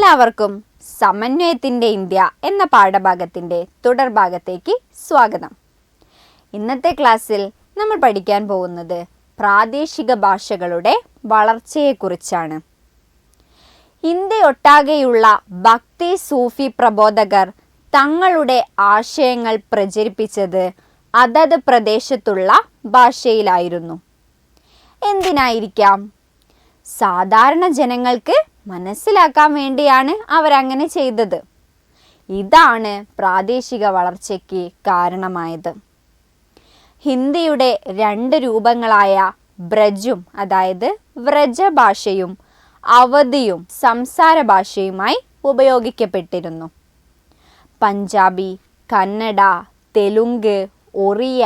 എല്ലാവർക്കും സമന്വയത്തിൻ്റെ ഇന്ത്യ എന്ന പാഠഭാഗത്തിൻ്റെ തുടർഭാഗത്തേക്ക് സ്വാഗതം. ഇന്നത്തെ ക്ലാസ്സിൽ നമ്മൾ പഠിക്കാൻ പോകുന്നത് പ്രാദേശിക ഭാഷകളുടെ വളർച്ചയെക്കുറിച്ചാണ്. ഇന്ത്യയൊട്ടാകെയുള്ള ഭക്തി സൂഫി പ്രബോധകർ തങ്ങളുടെ ആശയങ്ങൾ പ്രചരിപ്പിച്ചത് അതത് പ്രദേശത്തുള്ള ഭാഷയിലായിരുന്നു. എന്തിനായിരിക്കാം? സാധാരണ ജനങ്ങൾക്ക് മനസ്സിലാക്കാൻ വേണ്ടിയാണ് അവരങ്ങനെ ചെയ്തത്. ഇതാണ് പ്രാദേശിക വളർച്ചയ്ക്ക് കാരണമായത്. ഹിന്ദിയുടെ രണ്ട് രൂപങ്ങളായ ബ്രജും അതായത് വ്രജഭാഷയും അവധിയും സംസാര ഭാഷയുമായി ഉപയോഗിക്കപ്പെട്ടിരുന്നു. പഞ്ചാബി, കന്നഡ, തെലുങ്ക്, ഒറിയ,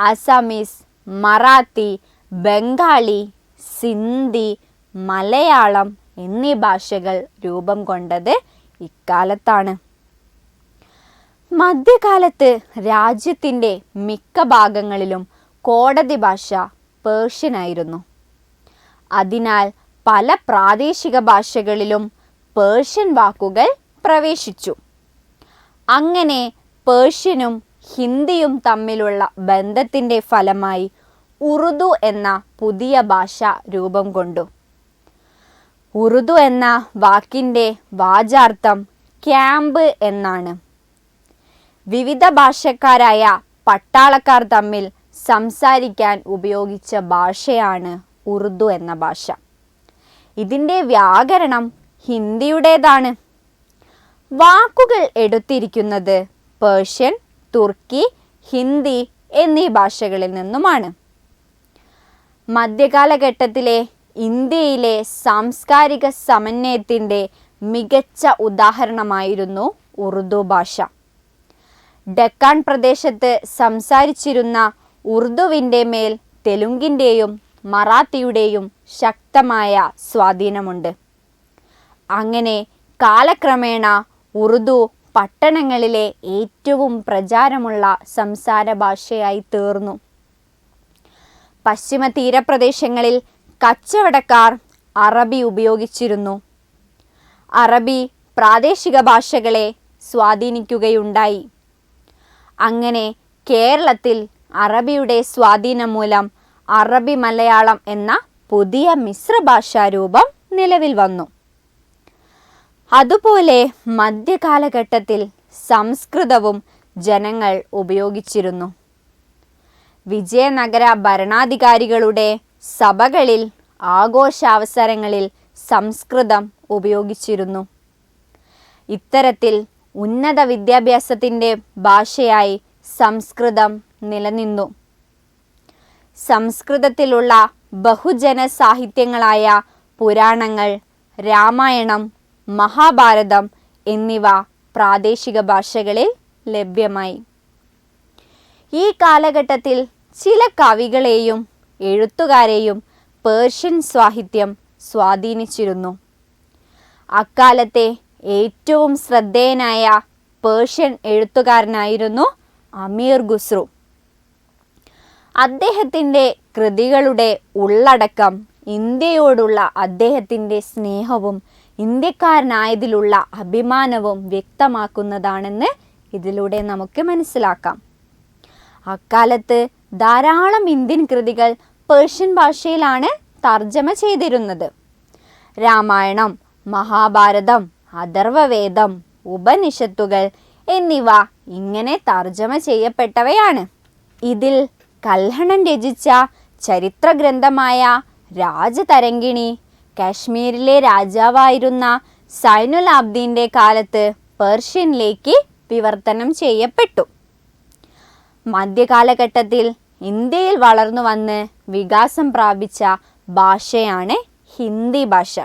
അസാമീസ്, മറാത്തി, ബംഗാളി, സിന്ധി, മലയാളം എന്നീ ഭാഷകൾ രൂപം കൊണ്ടത് ഇക്കാലത്താണ്. മധ്യകാലത്ത് രാജ്യത്തിൻ്റെ മിക്ക ഭാഗങ്ങളിലും കോടതി ഭാഷ പേർഷ്യനായിരുന്നു. അതിനാൽ പല പ്രാദേശിക ഭാഷകളിലും പേർഷ്യൻ വാക്കുകൾ പ്രവേശിച്ചു. അങ്ങനെ പേർഷ്യനും ഹിന്ദിയും തമ്മിലുള്ള ബന്ധത്തിൻ്റെ ഫലമായി ഉറുദു എന്ന പുതിയ ഭാഷ രൂപം കൊണ്ടു. ഉറുദു എന്ന വാക്കിൻ്റെ വാചാർത്ഥം ക്യാമ്പ് എന്നാണ്. വിവിധ ഭാഷക്കാരായ പട്ടാളക്കാർ തമ്മിൽ സംസാരിക്കാൻ ഉപയോഗിച്ച ഭാഷയാണ് ഉറുദു എന്ന ഭാഷ. ഇതിൻ്റെ വ്യാകരണം ഹിന്ദിയുടേതാണ്. വാക്കുകൾ എടുത്തിരിക്കുന്നത് പേർഷ്യൻ, തുർക്കി, ഹിന്ദി എന്നീ ഭാഷകളിൽ നിന്നുമാണ്. മധ്യകാലഘട്ടത്തിലെ ഇന്ത്യയിലെ സാംസ്കാരിക സമന്വയത്തിൻ്റെ മികച്ച ഉദാഹരണമായിരുന്നു ഉറുദു ഭാഷ. ഡെക്കാൻ പ്രദേശത്ത് സംസാരിച്ചിരുന്ന ഉറുദുവിൻ്റെ മേൽ തെലുങ്കിൻ്റെയും മറാത്തിയുടെയും ശക്തമായ സ്വാധീനമുണ്ട്. അങ്ങനെ കാലക്രമേണ ഉറുദു പട്ടണങ്ങളിലെ ഏറ്റവും പ്രചാരമുള്ള സംസാര ഭാഷയായി തീർന്നു. പശ്ചിമ തീരപ്രദേശങ്ങളിൽ കച്ചവടക്കാർ അറബി ഉപയോഗിച്ചിരുന്നു. അറബി പ്രാദേശിക ഭാഷകളെ സ്വാധീനിക്കുകയുണ്ടായി. അങ്ങനെ കേരളത്തിൽ അറബിയുടെ സ്വാധീനം മൂലം അറബി മലയാളം എന്ന പുതിയ മിശ്രഭാഷാരൂപം നിലവിൽ വന്നു. അതുപോലെ മധ്യകാലഘട്ടത്തിൽ സംസ്കൃതവും ജനങ്ങൾ ഉപയോഗിച്ചിരുന്നു. വിജയനഗര ഭരണാധികാരികളുടെ സഭകളിൽ ആഘോഷാവസരങ്ങളിൽ സംസ്കൃതം ഉപയോഗിച്ചിരുന്നു. ഇത്തരത്തിൽ ഉന്നത വിദ്യാഭ്യാസത്തിൻ്റെ ഭാഷയായി സംസ്കൃതം നിലനിന്നു. സംസ്കൃതത്തിലുള്ള ബഹുജന സാഹിത്യങ്ങളായ പുരാണങ്ങൾ, രാമായണം, മഹാഭാരതം എന്നിവ പ്രാദേശിക ഭാഷകളിൽ ലഭ്യമായി. ഈ കാലഘട്ടത്തിൽ ചില കവികളെയും എഴുത്തുകാരെയും പേർഷ്യൻ സാഹിത്യം സ്വാധീനിച്ചിരുന്നു. അക്കാലത്തെ ഏറ്റവും ശ്രദ്ധേയനായ പേർഷ്യൻ എഴുത്തുകാരനായിരുന്നു അമീർ ഖുസ്രു. അദ്ദേഹത്തിൻ്റെ കൃതികളുടെ ഉള്ളടക്കം ഇന്ത്യയോടുള്ള അദ്ദേഹത്തിൻ്റെ സ്നേഹവും ഇന്ത്യക്കാരനായതിലുള്ള അഭിമാനവും വ്യക്തമാക്കുന്നതാണെന്ന് ഇതിലൂടെ നമുക്ക് മനസ്സിലാക്കാം. അക്കാലത്ത് ധാരാളം ഇന്ത്യൻ കൃതികൾ പേർഷ്യൻ ഭാഷയിലാണ് തർജ്ജമ ചെയ്തിരുന്നത്. രാമായണം, മഹാഭാരതം, അഥർവവേദം, ഉപനിഷത്തുകൾ എന്നിവ ഇങ്ങനെ തർജ്ജമ ചെയ്യപ്പെട്ടവയാണ്. ഇതിൽ കൽഹണൻ രചിച്ച ചരിത്ര ഗ്രന്ഥമായ രാജതരംഗിണി കാശ്മീരിലെ രാജാവായിരുന്ന സൈനുൽ ആബ്ദീൻ്റെ കാലത്ത് പേർഷ്യനിലേക്ക് വിവർത്തനം ചെയ്യപ്പെട്ടു. മധ്യകാലഘട്ടത്തിൽ ഇന്ത്യയിൽ വളർന്നു വന്ന് വികാസം പ്രാപിച്ച ഭാഷയാണ് ഹിന്ദി ഭാഷ.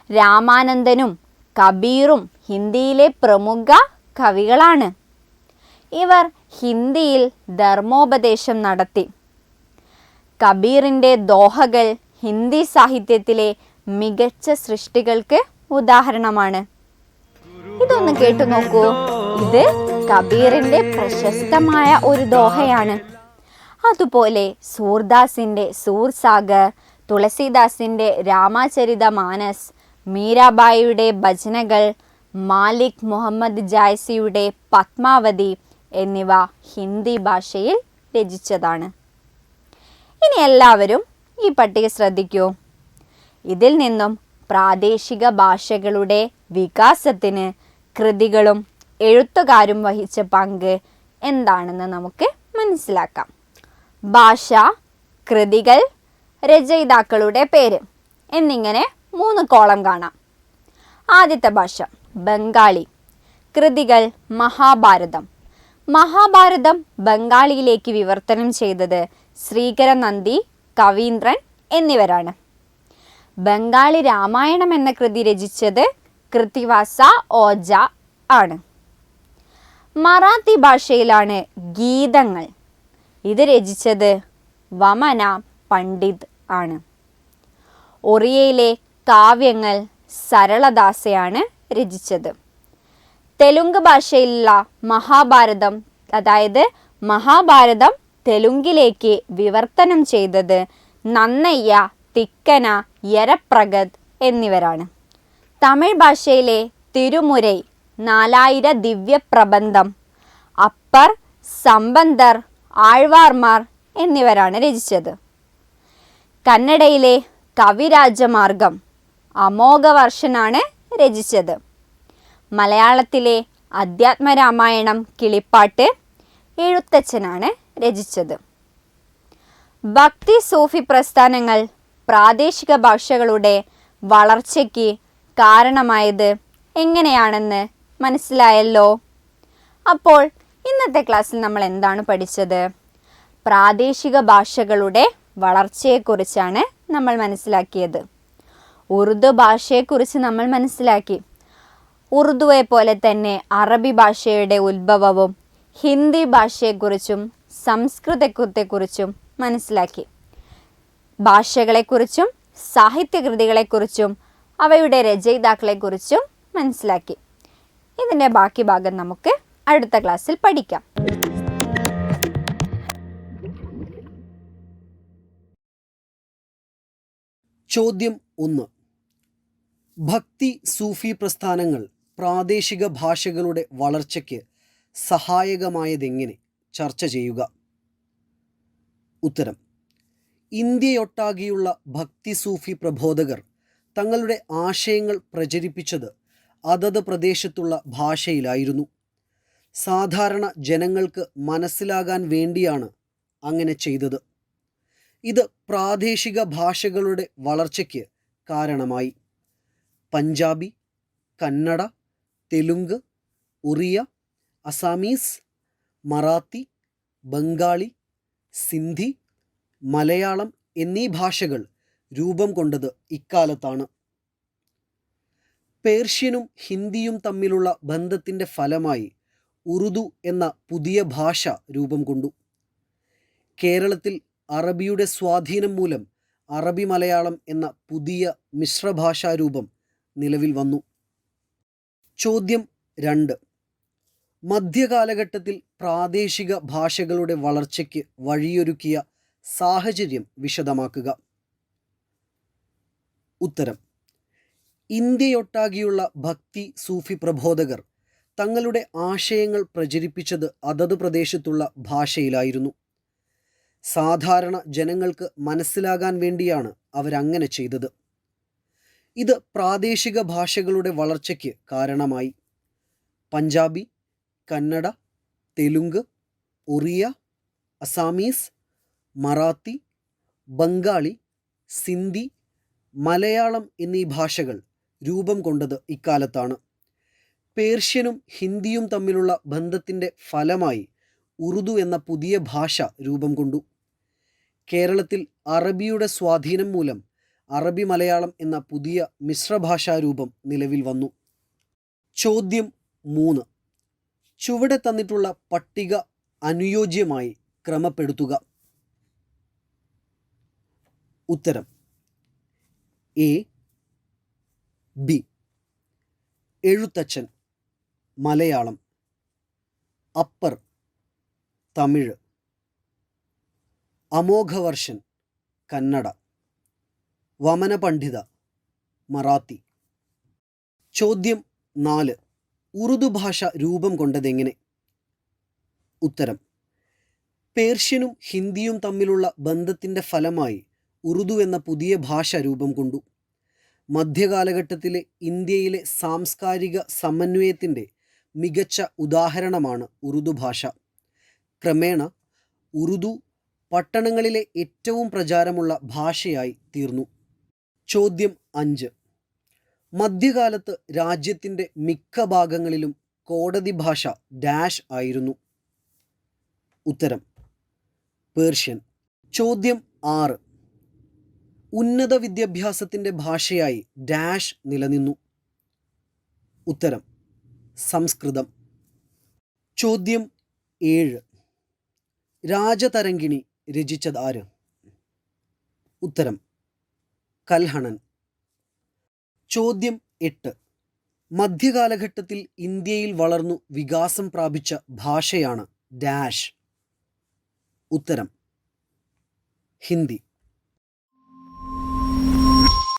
രാമാനന്ദനും കബീറും ഹിന്ദിയിലെ പ്രമുഖ കവികളാണ്. ഇവർ ഹിന്ദിയിൽ ധർമ്മോപദേശം നടത്തി. കബീറിൻ്റെ ദോഹകൾ ഹിന്ദി സാഹിത്യത്തിലെ മികച്ച സൃഷ്ടികൾക്ക് ഉദാഹരണമാണ്. ഇതൊന്ന് കേട്ടു നോക്കൂ. ഇത് കബീറിൻ്റെ പ്രശസ്തമായ ഒരു ദോഹയാണ്. അതുപോലെ സൂർദാസിൻ്റെ സൂർസാഗർ, തുളസീദാസിൻ്റെ രാമചരിതമാനസ്, മീരാബായിയുടെ ഭജനകൾ, മാലിക് മുഹമ്മദ് ജായ്സിയുടെ പത്മാവതി എന്നിവ ഹിന്ദി ഭാഷയിൽ രചിച്ചതാണ്. ഇനി എല്ലാവരും ഈ പട്ടിക ശ്രദ്ധിക്കൂ. ഇതിൽ നിന്നും പ്രാദേശിക ഭാഷകളുടെ വികാസത്തിന് കൃതികളും എഴുത്തുകാരും വഹിച്ച പങ്ക് എന്താണെന്ന് നമുക്ക് മനസ്സിലാക്കാം. ഭാഷ, കൃതികൾ, രചയിതാക്കളുടെ പേര് എന്നിങ്ങനെ 3 കോളം കാണാം. ആദ്യത്തെ ഭാഷ ബംഗാളി. കൃതികൾ മഹാഭാരതം. മഹാഭാരതം ബംഗാളിയിലേക്ക് വിവർത്തനം ചെയ്തത് ശ്രീകര നന്ദി, കവീന്ദ്രൻ എന്നിവരാണ്. ബംഗാളി രാമായണം എന്ന കൃതി രചിച്ചത് കൃത്തിവാസ ഓജ ആണ്. മറാത്തി ഭാഷയിലാണ് ഗീതങ്ങൾ. ഇത് രചിച്ചത് വമന പണ്ഡിത് ആണ്. ഒറിയയിലെ കാവ്യങ്ങൾ സരളദാസയാണ് രചിച്ചത്. തെലുങ്ക് ഭാഷയിലുള്ള മഹാഭാരതം, അതായത് മഹാഭാരതം തെലുങ്കിലേക്ക് വിവർത്തനം ചെയ്തത് നന്നയ്യ, തിക്കന, യരപ്രഗത് എന്നിവരാണ്. തമിഴ് ഭാഷയിലെ തിരുമുരൈ, 4000 ദിവ്യപ്രബന്ധം, അപ്പർ, സമ്പന്തർ, ആഴ്വാർമാർ എന്നിവരാണ് രചിച്ചത്. കന്നഡയിലെ കവിരാജമാർഗം അമോഘവർഷനാണ് രചിച്ചത്. മലയാളത്തിലെ അധ്യാത്മരാമായണം കിളിപ്പാട്ട് എഴുത്തച്ഛനാണ് രചിച്ചത്. ഭക്തി സൂഫി പ്രസ്ഥാനങ്ങൾ പ്രാദേശിക ഭാഷകളുടെ വളർച്ചയ്ക്ക് കാരണമായത് എങ്ങനെയാണെന്ന് മനസ്സിലായല്ലോ. അപ്പോൾ ഇന്നത്തെ ക്ലാസ്സിൽ നമ്മൾ എന്താണ് പഠിച്ചത്? പ്രാദേശിക ഭാഷകളുടെ വളർച്ചയെക്കുറിച്ചാണ് നമ്മൾ മനസ്സിലാക്കിയത്. ഉറുദു ഭാഷയെക്കുറിച്ച് നമ്മൾ മനസ്സിലാക്കി. ഉറുദുവെ പോലെ തന്നെ അറബി ഭാഷയുടെ ഉത്ഭവവും ഹിന്ദി ഭാഷയെക്കുറിച്ചും സംസ്കൃതത്തെക്കുറിച്ചും മനസ്സിലാക്കി. ഭാഷകളെക്കുറിച്ചും സാഹിത്യകൃതികളെക്കുറിച്ചും അവയുടെ രചയിതാക്കളെക്കുറിച്ചും മനസ്സിലാക്കി. ഇതിൻ്റെ ബാക്കി ഭാഗം നമുക്ക് അടുത്ത ക്ലാസ്സിൽ പഠിക്കാം. ചോദ്യം 1. ഭക്തി സൂഫി പ്രസ്ഥാനങ്ങൾ പ്രാദേശിക ഭാഷകളുടെ വളർച്ചയ്ക്ക് സഹായകമായതെങ്ങനെ? ചർച്ച ചെയ്യുക. ഉത്തരം: ഇന്ത്യയൊട്ടാകെയുള്ള ഭക്തി സൂഫി പ്രബോധകർ തങ്ങളുടെ ആശയങ്ങൾ പ്രചരിപ്പിച്ചത് അതത് പ്രദേശത്തുള്ള ഭാഷയിലായിരുന്നു. സാധാരണ ജനങ്ങൾക്ക് മനസ്സിലാകാൻ വേണ്ടിയാണ് അങ്ങനെ ചെയ്തത്. ഇത് പ്രാദേശിക ഭാഷകളുടെ വളർച്ചയ്ക്ക് കാരണമായി. പഞ്ചാബി, കന്നഡ, തെലുങ്ക്, ഒറിയ, അസാമീസ്, മറാത്തി, ബംഗാളി, സിന്ധി, മലയാളം എന്നീ ഭാഷകൾ രൂപം കൊണ്ടത് ഇക്കാലത്താണ്. പേർഷ്യനും ഹിന്ദിയും തമ്മിലുള്ള ബന്ധത്തിൻ്റെ ഫലമായി ഉറുദു എന്ന പുതിയ ഭാഷ രൂപം കൊണ്ടു. കേരളത്തിൽ അറബിയുടെ സ്വാധീനം മൂലം അറബി മലയാളം എന്ന പുതിയ മിശ്രഭാഷാരൂപം നിലവിൽ വന്നു. ചോദ്യം 2. മധ്യകാലഘട്ടത്തിൽ പ്രാദേശിക ഭാഷകളുടെ വളർച്ചയ്ക്ക് വഴിയൊരുക്കിയ സാഹചര്യം വിശദമാക്കുക. ഉത്തരം: ഇന്ത്യയൊട്ടാകെയുള്ള ഭക്തി സൂഫി പ്രബോധകർ തങ്ങളുടെ ആശയങ്ങൾ പ്രചരിപ്പിച്ചത് അതത് പ്രദേശത്തുള്ള ഭാഷയിലായിരുന്നു. സാധാരണ ജനങ്ങൾക്ക് മനസ്സിലാകാൻ വേണ്ടിയാണ് അവരങ്ങനെ ചെയ്തത്. ഇത് പ്രാദേശിക ഭാഷകളുടെ വളർച്ചയ്ക്ക് കാരണമായി. പഞ്ചാബി, കന്നഡ, തെലുങ്ക്, ഒറിയ, അസാമീസ്, മറാത്തി, ബംഗാളി, സിന്ധി, മലയാളം എന്നീ ഭാഷകൾ രൂപം കൊണ്ടത് ഇക്കാലത്താണ്. പേർഷ്യനും ഹിന്ദിയും തമ്മിലുള്ള ബന്ധത്തിൻ്റെ ഫലമായി ഉറുദു എന്ന പുതിയ ഭാഷ രൂപം കൊണ്ടു. കേരളത്തിൽ അറബിയുടെ സ്വാധീനം മൂലം അറബി മലയാളം എന്ന പുതിയ മിശ്രഭാഷാരൂപം നിലവിൽ വന്നു. ചോദ്യം 3. ചുവടെ തന്നിട്ടുള്ള പട്ടിക അനുയോജ്യമായി ക്രമപ്പെടുത്തുക. ഉത്തരം: എ, ബി. എഴുത്തച്ഛൻ മലയാളം, അപ്പർ തമിഴ്, അമോഘവർഷൻ കന്നഡ, വമന പണ്ഡിത മറാത്തി. ചോദ്യം 4. ഉറുദു ഭാഷ രൂപം കൊണ്ടതെങ്ങനെ? ഉത്തരം: പേർഷ്യനും ഹിന്ദിയും തമ്മിലുള്ള ബന്ധത്തിൻ്റെ ഫലമായി ഉറുദു എന്ന പുതിയ ഭാഷ രൂപം കൊണ്ടു. മധ്യകാലഘട്ടത്തിലെ ഇന്ത്യയിലെ സാംസ്കാരിക സമന്വയത്തിൻ്റെ മികച്ച ഉദാഹരണമാണ് ഉറുദു ഭാഷ. ക്രമേണ ഉറുദു പട്ടണങ്ങളിലെ ഏറ്റവും പ്രചാരമുള്ള ഭാഷയായി തീർന്നു. ചോദ്യം 5. മധ്യകാലത്ത് രാജ്യത്തിൻ്റെ മിക്ക ഭാഗങ്ങളിലും കോടതി ഭാഷ ഡാഷ് ആയിരുന്നു. ഉത്തരം: പേർഷ്യൻ. ചോദ്യം 6. ഉന്നത വിദ്യാഭ്യാസത്തിൻ്റെ ഭാഷയായി ഡാഷ് നിലനിന്നു. ഉത്തരം: സംസ്കൃതം. ചോദ്യം 7. രാജതരംഗിണി രചിച്ചതാര്? ഉത്തരം: കൽഹണൻ. ചോദ്യം 8. മധ്യകാലഘട്ടത്തിൽ ഇന്ത്യയിൽ വളർന്നു വികാസം പ്രാപിച്ച ഭാഷയാണ് ഡാഷ്. ഉത്തരം: ഹിന്ദി.